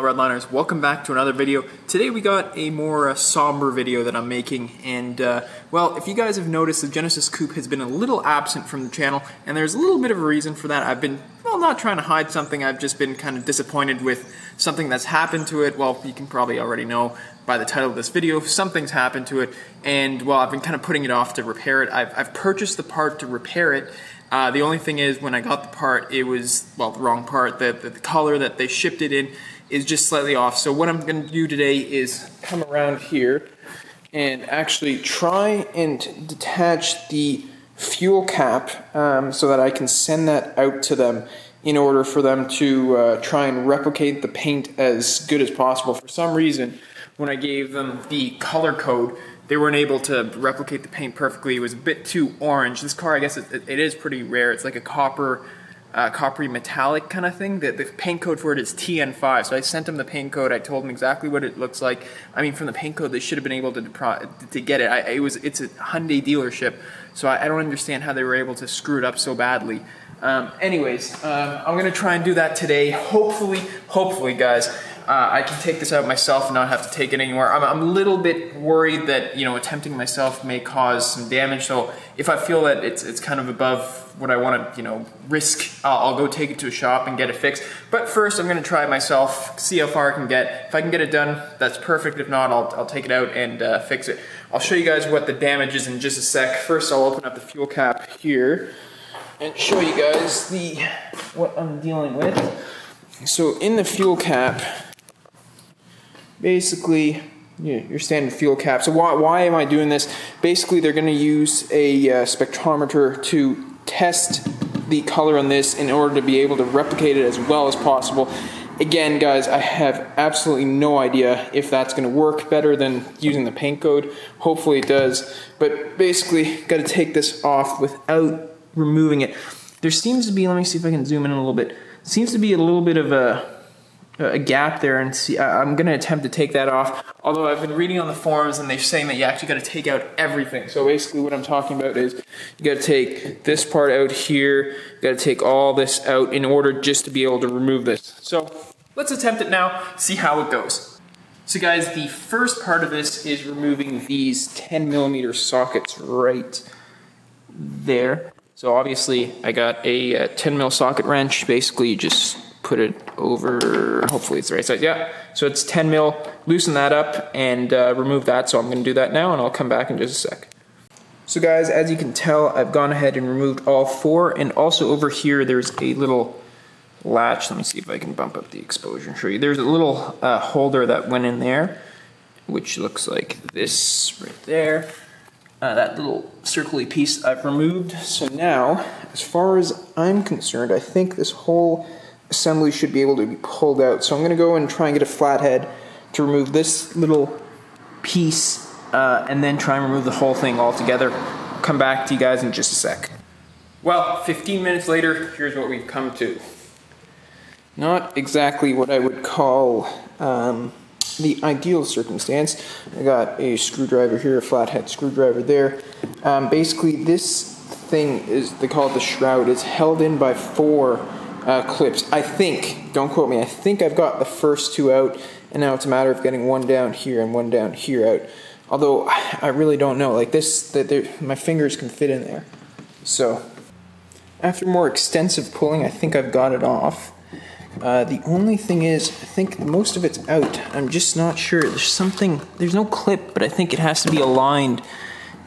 Redliners, welcome back to another video. Today we got a more somber video that I'm making, and well, if you guys have noticed, the Genesis Coupe has been a little absent from the channel, and there's a little bit of a reason for that. I've been, well, not trying to hide something, I've just been kind of disappointed with something that's happened to it. Well, you can probably already know by the title of this video, something's happened to it, and well, I've been kind of putting it off to repair it. I've purchased the part to repair it. The only thing is, when I got the part, it was, well, the wrong part. The color that they shipped it in is just slightly off. So what I'm going to do today is come around here and actually try and detach the fuel cap so that I can send that out to them in order for them to try and replicate the paint as good as possible. For some reason, when I gave them the color code, they weren't able to replicate the paint perfectly. It was a bit too orange. This car, I guess it is pretty rare. It's like a coppery metallic kind of thing. The paint code for it is TN5. So I sent them the paint code. I told them exactly what it looks like. I mean, from the paint code, they should have been able to get it. It's a Hyundai dealership, so I don't understand how they were able to screw it up so badly. Anyways, I'm gonna try and do that today. Hopefully, guys, I can take this out myself and not have to take it anywhere. I'm a little bit worried that, you know, attempting myself may cause some damage. So if I feel that it's kind of above what I want to, you know, risk, I'll go take it to a shop and get it fixed. But first, I'm going to try it myself, see how far I can get. If I can get it done, that's perfect. If not, I'll take it out and fix it. I'll show you guys what the damage is in just a sec. First, I'll open up the fuel cap here and show you guys what I'm dealing with. So in the fuel cap, basically, your standard fuel cap. So why am I doing this? Basically, they're going to use a spectrometer to test the color on this in order to be able to replicate it as well as possible. Again, guys, I have absolutely no idea if that's going to work better than using the paint code. Hopefully it does. But basically, got to take this off without removing it. There seems to be, let me see if I can zoom in a little bit, seems to be a little bit of a gap there, and see, I'm going to attempt to take that off, although I've been reading on the forums and they're saying that you actually got to take out everything. So basically what I'm talking about is you got to take this part out here, you got to take all this out in order just to be able to remove this. So let's attempt it now, see how it goes. So guys, the first part of this is removing these 10mm sockets right there. So obviously I got a 10mm socket wrench. Basically you just put it over, hopefully it's the right side, yeah. So it's 10mm, loosen that up and remove that. So I'm gonna do that now and I'll come back in just a sec. So guys, as you can tell, I've gone ahead and removed all four, and also over here there's a little latch. Let me see if I can bump up the exposure and show you. There's a little holder that went in there, which looks like this right there. That little circly piece I've removed. So now, as far as I'm concerned, I think this whole assembly should be able to be pulled out. So I'm going to go and try and get a flathead to remove this little piece and then try and remove the whole thing all together. I'll come back to you guys in just a sec. Well, 15 minutes later, here's what we've come to. Not exactly what I would call the ideal circumstance. I got a screwdriver here, a flathead screwdriver there. Basically, this thing they call it the shroud. It's held in by four clips. I think, don't quote me, I think I've got the first two out, and now it's a matter of getting one down here and one down here out. Although, I really don't know. Like this, my fingers can fit in there. So, after more extensive pulling, I think I've got it off. The only thing is, I think most of it's out. I'm just not sure. There's no clip, but I think it has to be aligned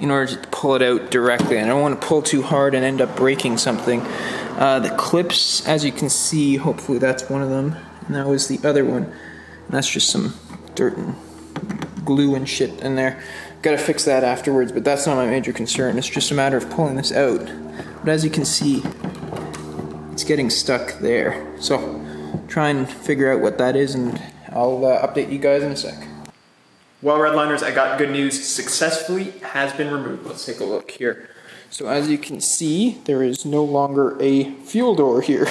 in order to pull it out directly. I don't want to pull too hard and end up breaking something. The clips, as you can see, hopefully that's one of them, and that was the other one. And that's just some dirt and glue and shit in there. Gotta fix that afterwards, but that's not my major concern. It's just a matter of pulling this out. But as you can see, it's getting stuck there. So, try and figure out what that is, and I'll update you guys in a sec. Well, Redliners, I got good news. Successfully has been removed. Let's take a look here. So as you can see, there is no longer a fuel door here.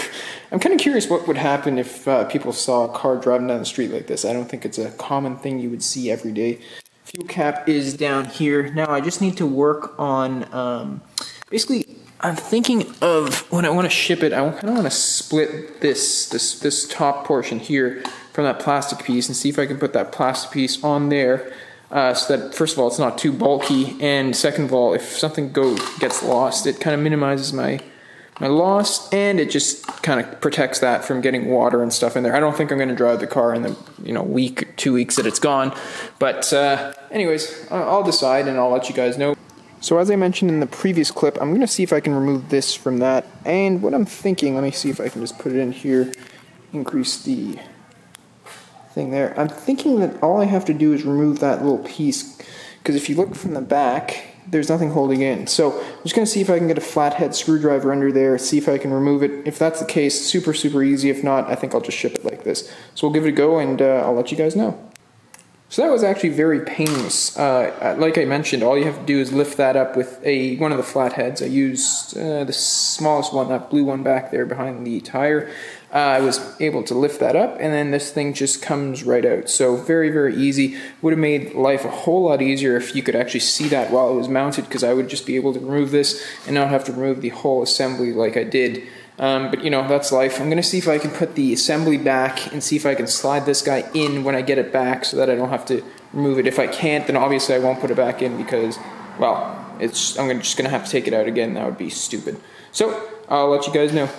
I'm kind of curious what would happen if people saw a car driving down the street like this. I don't think it's a common thing you would see every day. Fuel cap is down here. Now I just need to work on, basically, I'm thinking of when I want to ship it, I kind of want to split this top portion here from that plastic piece and see if I can put that plastic piece on there. So that, first of all, it's not too bulky, and second of all, if something gets lost, it kind of minimizes my loss, and it just kind of protects that from getting water and stuff in there. I don't think I'm going to drive the car in the week, 2 weeks that it's gone, but anyways, I'll decide and I'll let you guys know. So as I mentioned in the previous clip, I'm going to see if I can remove this from that, and what I'm thinking, let me see if I can just put it in here, increase the thing there. I'm thinking that all I have to do is remove that little piece, because if you look from the back, there's nothing holding in. So I'm just going to see if I can get a flathead screwdriver under there, see if I can remove it. If that's the case, super easy. If not, I think I'll just ship it like this. So we'll give it a go, and I'll let you guys know. So that was actually very painless. Like I mentioned, all you have to do is lift that up with one of the flatheads. I used the smallest one, that blue one back there behind the tire. I was able to lift that up, and then this thing just comes right out. So very easy. Would have made life a whole lot easier if you could actually see that while it was mounted, because I would just be able to remove this and not have to remove the whole assembly like I did. But that's life. I'm going to see if I can put the assembly back and see if I can slide this guy in when I get it back so that I don't have to remove it. If I can't, then obviously I won't put it back in because, well, I'm just going to have to take it out again. That would be stupid. So I'll let you guys know.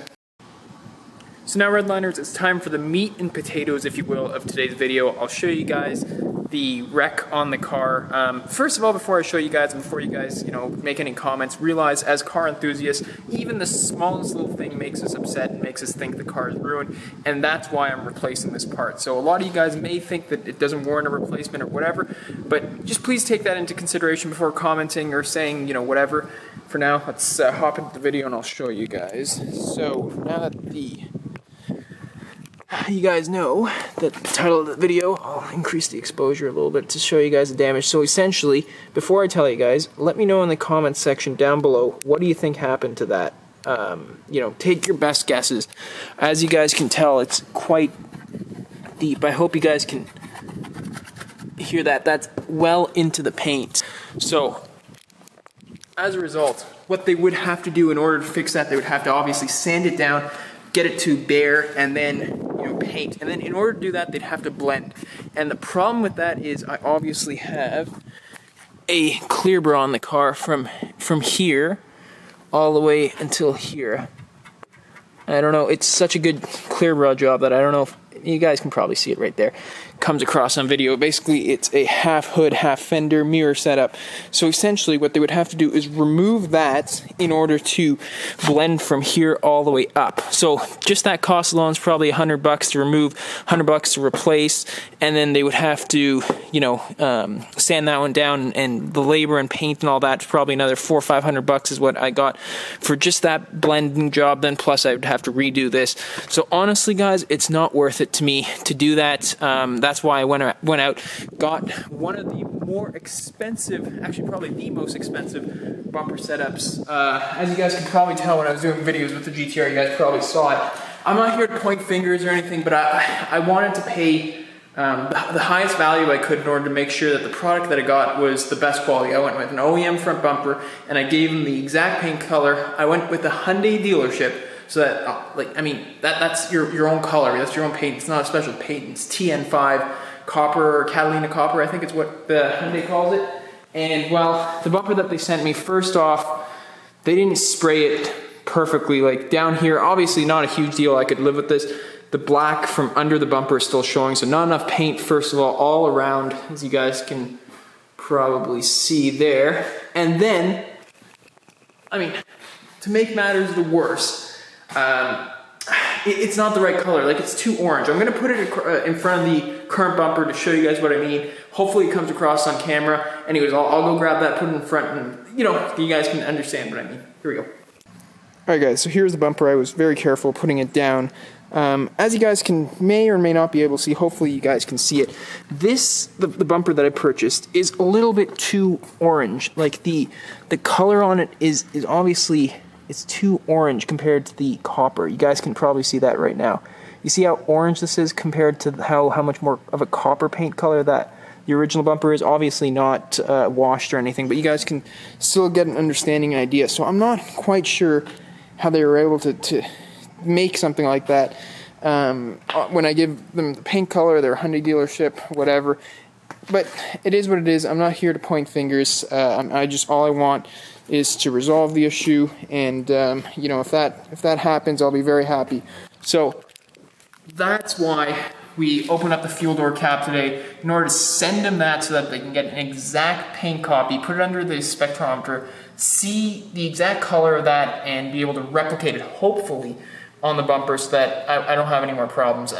So now, Redliners, it's time for the meat and potatoes, if you will, of today's video. I'll show you guys the wreck on the car. First of all, before I show you guys, and before you guys, make any comments, realize as car enthusiasts, even the smallest little thing makes us upset and makes us think the car is ruined, and that's why I'm replacing this part. So a lot of you guys may think that it doesn't warrant a replacement or whatever, but just please take that into consideration before commenting or saying, whatever. For now, let's hop into the video and I'll show you guys. So now that you guys know that the title of the video, I'll increase the exposure a little bit to show you guys the damage. So essentially, before I tell you guys, let me know in the comments section down below, what do you think happened to that? Take your best guesses. As you guys can tell, it's quite deep. I hope you guys can hear that. That's well into the paint. So, as a result, what they would have to do in order to fix that, they would have to obviously sand it down, get it to bare, and then paint. And then in order to do that, they'd have to blend. And the problem with that is I obviously have a clear bra on the car from here all the way until here. I don't know, it's such a good clear bra job that I don't know if you guys can probably see it right there. Comes across on video. Basically, it's a half hood, half fender mirror setup. So essentially, what they would have to do is remove that in order to blend from here all the way up. So just that cost alone is probably $100 to remove, $100 to replace, and then they would have to, sand that one down, and the labor and paint and all that's probably another $400 or $500 is what I got for just that blending job. Then plus I would have to redo this. So honestly, guys, it's not worth it to me to do that. That's why I went out, got one of the more expensive, actually probably the most expensive bumper setups. As you guys can probably tell when I was doing videos with the GTR, you guys probably saw it. I'm not here to point fingers or anything, but I wanted to pay the highest value I could in order to make sure that the product that I got was the best quality. I went with an OEM front bumper, and I gave them the exact paint color. I went with a Hyundai dealership. So that, that's your own color, that's your own paint, it's not a special paint, it's TN5 copper, or Catalina copper, I think it's what the Hyundai calls it. And well, the bumper that they sent me, first off, they didn't spray it perfectly, like down here, obviously not a huge deal, I could live with this. The black from under the bumper is still showing, so not enough paint, first of all around, as you guys can probably see there. And then, to make matters the worse, it's not the right color, like it's too orange. I'm going to put it in front of the current bumper to show you guys what I mean. Hopefully it comes across on camera. Anyways, I'll go grab that, put it in front, and you guys can understand what I mean. Here we go. Alright guys, so here's the bumper. I was very careful putting it down As you guys may or may not be able to see, hopefully you guys can see it. The bumper that I purchased is a little bit too orange. Like the color on it is obviously, it's too orange compared to the copper. You guys can probably see that right now. You see how orange this is compared to how much more of a copper paint color that the original bumper is. Obviously not washed or anything, but you guys can still get an understanding and idea. So I'm not quite sure how they were able to make something like that. When I give them the paint color, their Hyundai dealership, whatever. But it is what it is. I'm not here to point fingers. All I want is to resolve the issue, and you know, if that happens, I'll be very happy. So that's why we open up the fuel door cap today, in order to send them that so that they can get an exact paint copy, put it under the spectrometer, see the exact color of that, and be able to replicate it, hopefully, on the bumper, so that I don't have any more problems.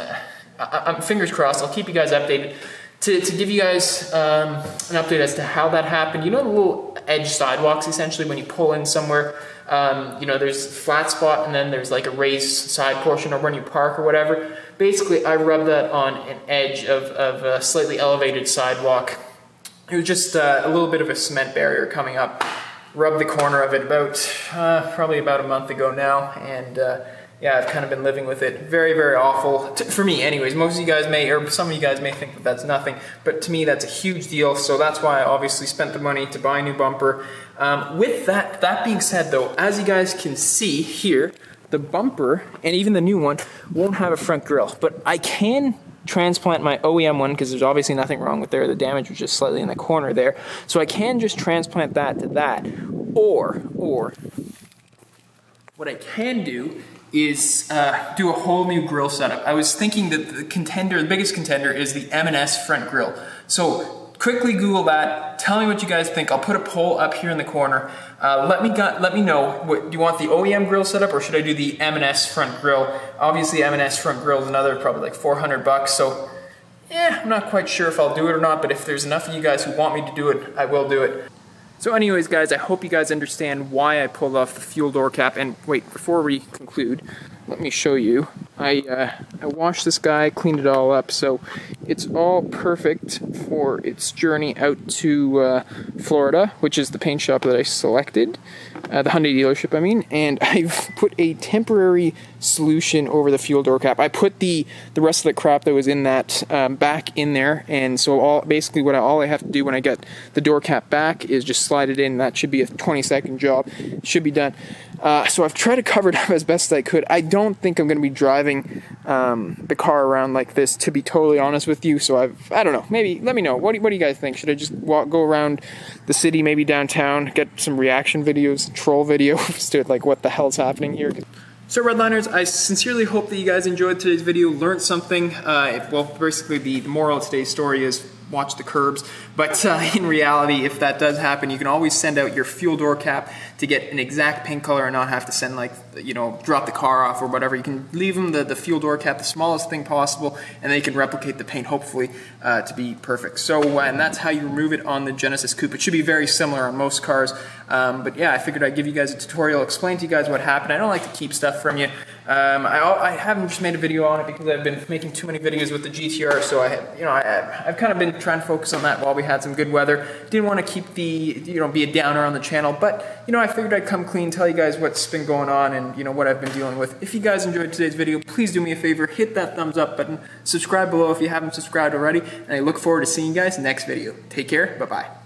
I'm fingers crossed. I'll keep you guys updated. To give you guys an update as to how that happened, you know the little edge sidewalks, essentially, when you pull in somewhere, you know, there's a flat spot and then there's like a raised side portion, or when you park or whatever. Basically, I rubbed that on an edge of a slightly elevated sidewalk. It was just a little bit of a cement barrier coming up. Rubbed the corner of it probably about a month ago now, and yeah, I've kind of been living with it. Very, very awful. For me, anyways. Most of you guys may, or some of you guys may think that that's nothing, but to me, that's a huge deal. So that's why I obviously spent the money to buy a new bumper. With that being said, though, as you guys can see here, the bumper, and even the new one, won't have a front grille. But I can transplant my OEM one, because there's obviously nothing wrong with there. The damage was just slightly in the corner there. So I can just transplant that to that. Or what I can do is do a whole new grill setup. I was thinking that the biggest contender is the M&S front grill. So quickly Google that. Tell me what you guys think. I'll put a poll up here in the corner. Let me know. Do you want the OEM grill setup, or should I do the M&S front grill? Obviously, M&S front grill is another probably like $400. So I'm not quite sure if I'll do it or not. But if there's enough of you guys who want me to do it, I will do it. So anyways, guys, I hope you guys understand why I pulled off the fuel door cap. And wait, before we conclude, let me show you. I washed this guy, cleaned it all up, so it's all perfect for its journey out to Florida, which is the paint shop that I selected, the Hyundai dealership, I mean. And I've put a temporary solution over the fuel door cap. I put the rest of the crap that was in that back in there, and so all I have to do when I get the door cap back is just slide it in. That should be a 20-second job. It should be done. So I've tried to cover it up as best I could. I don't think I'm going to be driving the car around like this, to be totally honest with you. So I don't know. Maybe let me know. What do you guys think? Should I just go around the city, maybe downtown, get some reaction videos, troll videos to like what the hell's happening here? So Redliners, I sincerely hope that you guys enjoyed today's video, learned something. Well, basically the moral of today's story is watch the curbs. But in reality, if that does happen, you can always send out your fuel door cap to get an exact paint color and not have to send, like, you know, drop the car off or whatever. You can leave them the fuel door cap, the smallest thing possible, and then you can replicate the paint, hopefully, to be perfect. So, and that's how you remove it on the Genesis Coupe. It should be very similar on most cars. But yeah, I figured I'd give you guys a tutorial, explain to you guys what happened. I don't like to keep stuff from you. I haven't just made a video on it because I've been making too many videos with the GTR, so I've kind of been trying to focus on that while we had some good weather. Didn't want to keep be a downer on the channel, but I figured I'd come clean, tell you guys what's been going on and what I've been dealing with. If you guys enjoyed today's video, please do me a favor, hit that thumbs up button, subscribe below if you haven't subscribed already, and I look forward to seeing you guys next video. Take care, bye-bye.